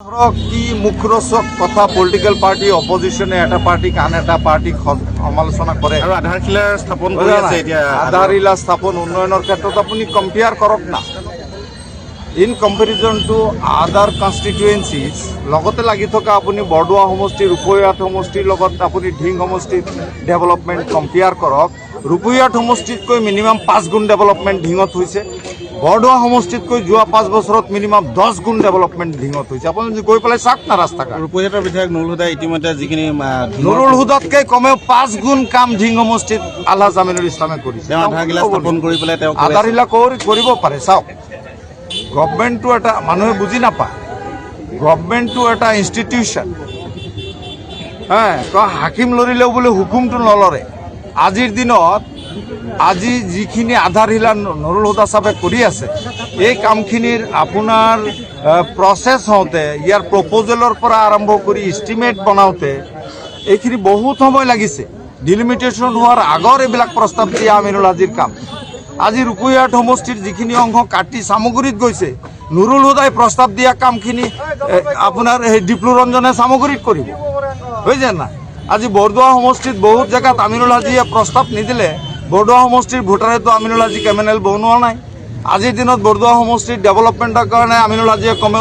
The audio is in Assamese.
কি মুখৰোচক কথা পলিটিক্যাল পাৰ্টি অপজিশনে এটা পাৰ্টি আন এটা পাৰ্টিক সমালোচনা কৰে আৰু আধাৰশিলা স্থাপন কৰি আছে এতিয়া আধাৰশিলা স্থাপন উন্নয়নৰ ক্ষেত্ৰত আপুনি কম্পেয়াৰ কৰক না ইন কম্পেৰিজন টু আদাৰ কনষ্টিটুৱেঞ্চিজ লগতে লাগি থকা আপুনি বৰদোৱা সমষ্টি ৰূপৈহাট সমষ্টিৰ লগত আপুনি ঢিং সমষ্টিৰ ডেভেলপমেণ্ট কম্পেয়াৰ কৰক ৰূপৈহাট সমষ্টিতকৈ মিনিমাম 5 গুণ ডেভেলপমেণ্ট ঢিঙত হৈছে বৰদোৱা সমষ্টিতকৈ যোৱা 5 বছৰত মিনিমাম 10 গুণ ডেভেলপমেণ্ট ঢিঙত হৈছে আপুনি গৈ পেলাই চাওক না ৰাস্তাঘাট ৰূপৈহাটৰ বিধায়ক নুৰুল হুদাই ইতিমধ্যে যিখিনি নুৰুল হুদাতকৈ কমেও 5 গুণ কাম ঢিং সমষ্টিত আলহাজ আমিনুল ইছলামে কৰিছে তেওঁ আধাৰশিলা স্থাপন কৰি পেলাই তেওঁ আধাৰশিলা কৰিব পাৰে চাওক গভৰ্ণমেণ্টটো এটা মানুহে বুজি নাপায় গভৰ্ণমেণ্টটো এটা ইনষ্টিটিউশ্যন হাকিম লৰিলেও বোলে হুকুমটো নলৰে আজিৰ দিনত আজি যিখিনি আধাৰশিলা নুৰুল হুদা চাহে কৰি আছে এই কামখিনিৰ আপোনাৰ প্ৰচেছ হওঁতে ইয়াৰ প্ৰপ'জেলৰ পৰা আৰম্ভ কৰি ইষ্টিমেট বনাওঁতে এইখিনি বহুত সময় লাগিছে ডিলিমিটেশ্যন হোৱাৰ আগৰ এইবিলাক প্ৰস্তাৱ দিয়া আমিনুল হাজিৰ কাম আজি ৰূপৈহাট সমষ্টিৰ যিখিনি অংশ কাটি চামগুৰিত গৈছে নুৰুল হুদাই প্ৰস্তাৱ দিয়া কামখিনি আপোনাৰ সেই ডিপ্লু ৰঞ্জনে চামগুৰিত কৰিব বুজিছে না আজি বৰদোৱা সমষ্টিত বহুত জেগাত আমিনুল হাজিয়ে প্ৰস্তাৱ নিদিলে বৰদোৱা সমষ্টিৰ ভোটাৰেতো আমিনুল হাজিক এম এন এল বনোৱা নাই আজিৰ দিনত বৰদোৱা সমষ্টিৰ ডেভেলপমেণ্টৰ কাৰণে আমিনুল হাজিয়ে কমেও